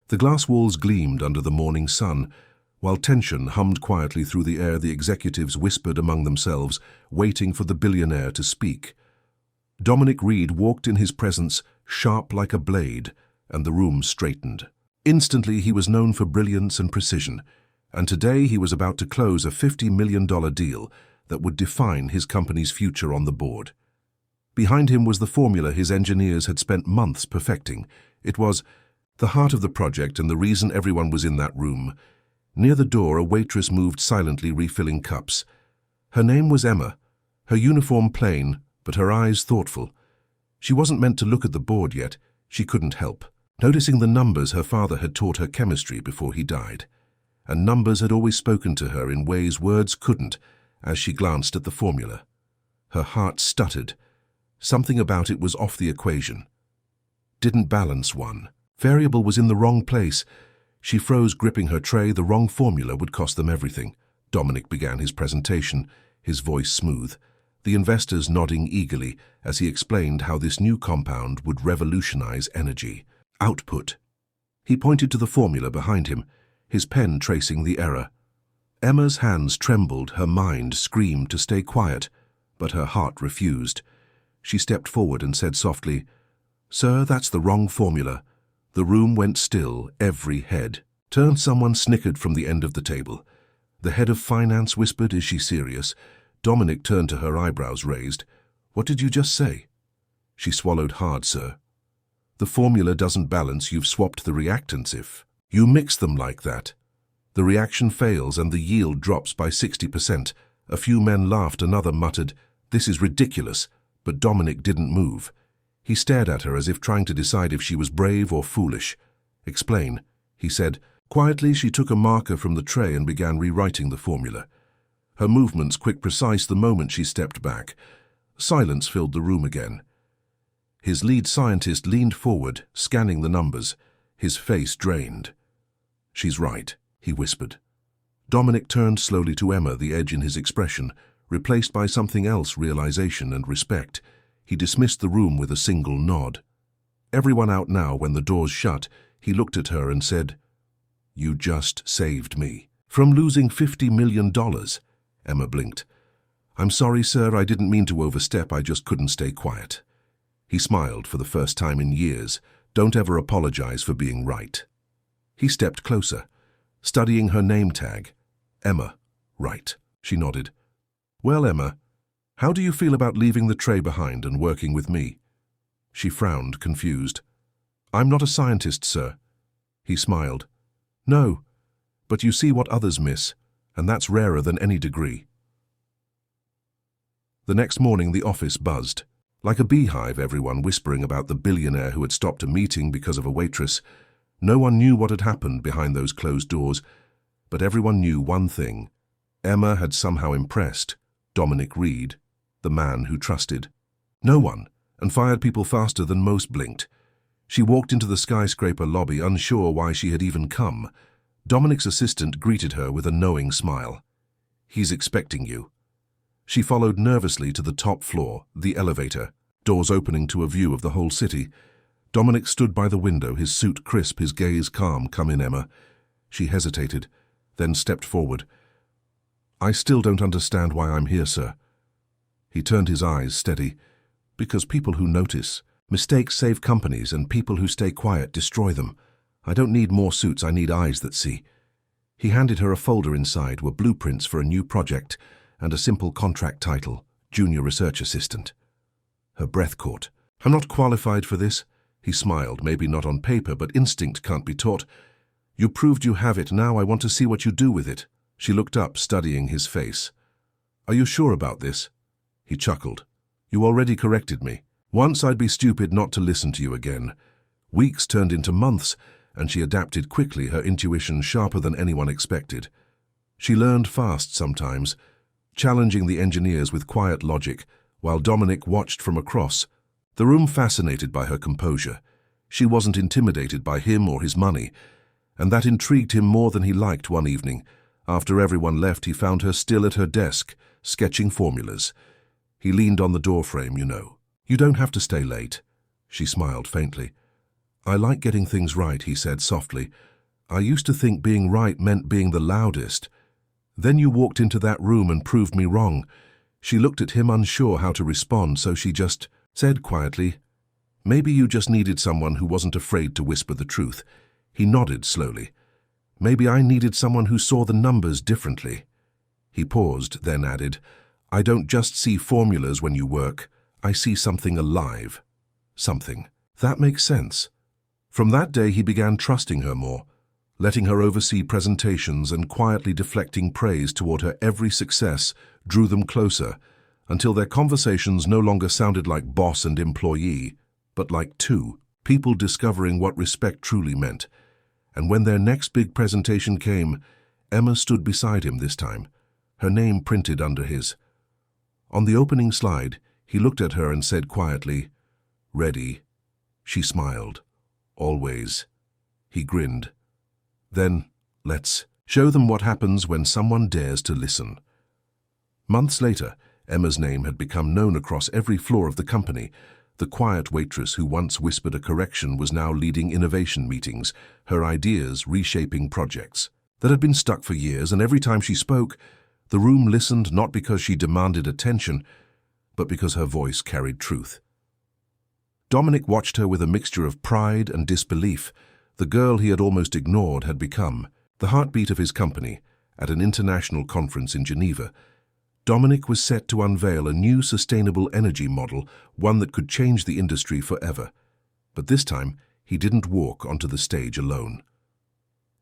The glass walls gleamed under the morning sun. While tension hummed quietly through the air, the executives whispered among themselves, waiting for the billionaire to speak. Dominic Reed walked in his presence, sharp like a blade, and the room straightened. Instantly he was known for brilliance and precision, and today he was about to close a $50 million deal that would define his company's future on the board. Behind him was the formula his engineers had spent months perfecting. It was the heart of the project and the reason everyone was in that room. Near the door, a waitress moved silently, refilling cups. Her name was Emma, her uniform plain, but her eyes thoughtful. She wasn't meant to look at the board yet. She couldn't help noticing the numbers. Her father had taught her chemistry before he died, and numbers had always spoken to her in ways words couldn't. As she glanced at the formula, her heart stuttered. Something about it was off the equation. Didn't balance. One variable was in the wrong place. She froze, gripping her tray. The wrong formula would cost them everything. Dominic began his presentation, his voice smooth, the investors nodding eagerly as he explained how this new compound would revolutionize energy output. He pointed to the formula behind him, his pen tracing the error. Emma's hands trembled, her mind screamed to stay quiet, but her heart refused. She stepped forward and said softly, "Sir, that's the wrong formula." The room went still, every head turned. Someone snickered from the end of the table. The head of finance whispered, "Is she serious?" Dominic turned to her, eyebrows raised. "What did you just say?" She swallowed hard. "Sir, the formula doesn't balance. You've swapped the reactants. If you mix them like that, the reaction fails and the yield drops by 60%. A few men laughed, another muttered, "This is ridiculous." But Dominic didn't move. He stared at her as if trying to decide if she was brave or foolish. "Explain," he said. Quietly, she took a marker from the tray and began rewriting the formula. Her movements quick, precise. The moment she stepped back, silence filled the room again. His lead scientist leaned forward, scanning the numbers, his face drained. "She's right," he whispered. Dominic turned slowly to Emma, the edge in his expression replaced by something else, realization and respect. He dismissed the room with a single nod. Everyone out now. When the doors shut, he looked at her and said, "You just saved me from losing $50 million. Emma blinked. "I'm sorry, sir, I didn't mean to overstep. I just couldn't stay quiet." He smiled for the first time in years. "Don't ever apologize for being right." He stepped closer, studying her name tag. "Emma, right." She nodded. "Well, Emma, how do you feel about leaving the tray behind and working with me?" She frowned, confused. "I'm not a scientist, sir." He smiled. "No, but you see what others miss, and that's rarer than any degree." The next morning the office buzzed. Like a beehive, everyone whispering about the billionaire who had stopped a meeting because of a waitress. No one knew what had happened behind those closed doors, but everyone knew one thing. Emma had somehow impressed Dominic Reed, the man who trusted no one and fired people faster than most blinked. She walked into the skyscraper lobby, unsure why she had even come. Dominic's assistant greeted her with a knowing smile. "He's expecting you." She followed nervously to the top floor, the elevator, doors opening to a view of the whole city. Dominic stood by the window, his suit crisp, his gaze calm. "Come in, Emma." She hesitated, then stepped forward. "I still don't understand why I'm here, sir." He turned his eyes steady. "Because people who notice. Mistakes save companies, and people who stay quiet destroy them. I don't need more suits, I need eyes that see." He handed her a folder. Inside were blueprints for a new project and a simple contract title, Junior Research Assistant. Her breath caught. "I'm not qualified for this." He smiled. "Maybe not on paper, but instinct can't be taught. You proved you have it. Now I want to see what you do with it." She looked up, studying his face. "Are you sure about this?" He chuckled. "You already corrected me. Once I'd be stupid not to listen to you again." Weeks turned into months, and she adapted quickly, her intuition sharper than anyone expected. She learned fast sometimes, challenging the engineers with quiet logic, while Dominic watched from across, the room fascinated by her composure. She wasn't intimidated by him or his money, and that intrigued him more than he liked. One evening, after everyone left, he found her still at her desk, sketching formulas. He leaned on the doorframe. "You know, you don't have to stay late." She smiled faintly. "I like getting things right," he said softly. "I used to think being right meant being the loudest. Then you walked into that room and proved me wrong." She looked at him, unsure how to respond, so she just said quietly, "Maybe you just needed someone who wasn't afraid to whisper the truth." He nodded slowly. "Maybe I needed someone who saw the numbers differently." He paused, then added, "I don't just see formulas when you work. I see something alive. Something. That makes sense." From that day he began trusting her more, letting her oversee presentations and quietly deflecting praise toward her every success drew them closer, until their conversations no longer sounded like boss and employee, but like two people discovering what respect truly meant. And when their next big presentation came, Emma stood beside him this time, her name printed under his. On the opening slide, he looked at her and said quietly, "Ready?" She smiled. "Always." He grinned. "Then, let's show them what happens when someone dares to listen." Months later, Emma's name had become known across every floor of the company. The quiet waitress who once whispered a correction was now leading innovation meetings, her ideas reshaping projects that had been stuck for years, and every time she spoke, the room listened not because she demanded attention, but because her voice carried truth. Dominic watched her with a mixture of pride and disbelief. The girl he had almost ignored had become the heartbeat of his company. At an international conference in Geneva, Dominic was set to unveil a new sustainable energy model, one that could change the industry forever. But this time, he didn't walk onto the stage alone.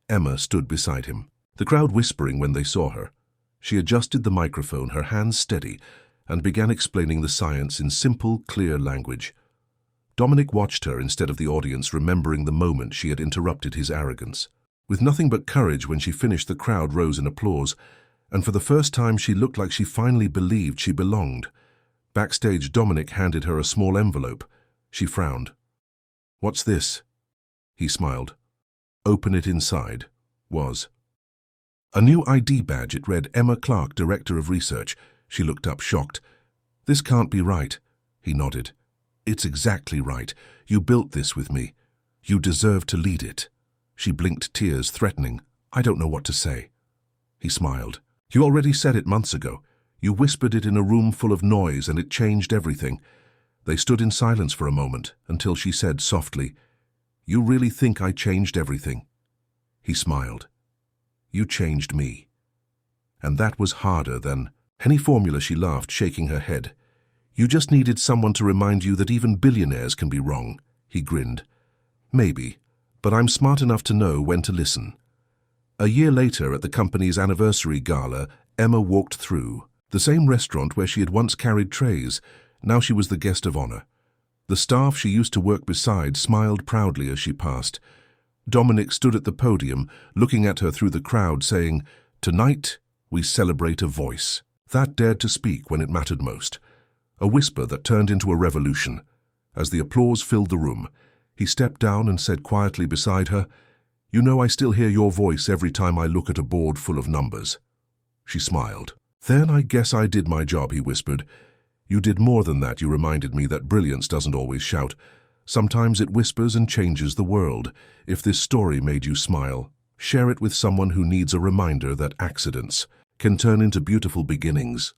Emma stood beside him, the crowd whispering when they saw her. She adjusted the microphone, her hands steady, and began explaining the science in simple, clear language. Dominic watched her instead of the audience, remembering the moment she had interrupted his arrogance. With nothing but courage, when she finished, the crowd rose in applause, and for the first time she looked like she finally believed she belonged. Backstage, Dominic handed her a small envelope. She frowned. "What's this?" He smiled. "Open it inside," was a new ID badge. It read Emma Clark, Director of Research. She looked up, shocked. "This can't be right." He nodded. "It's exactly right. You built this with me. You deserve to lead it." She blinked, tears threatening. "I don't know what to say." He smiled. "You already said it months ago. You whispered it in a room full of noise, and it changed everything." They stood in silence for a moment, until she said softly, "You really think I changed everything?" He smiled. "You changed me." And that was harder than any formula. She laughed, shaking her head. "You just needed someone to remind you that even billionaires can be wrong." He grinned. "Maybe, but I'm smart enough to know when to listen." A year later, at the company's anniversary gala, Emma walked through the same restaurant where she had once carried trays. Now she was the guest of honor. The staff she used to work beside smiled proudly as she passed. Dominic stood at the podium, looking at her through the crowd, saying, "Tonight, we celebrate a voice that dared to speak when it mattered most." A whisper that turned into a revolution. As the applause filled the room, he stepped down and said quietly beside her, "You know, I still hear your voice every time I look at a board full of numbers." She smiled. "Then I guess I did my job," he whispered. "You did more than that. You reminded me that brilliance doesn't always shout. Sometimes it whispers and changes the world. If this story made you smile, share it with someone who needs a reminder that accidents can turn into beautiful beginnings."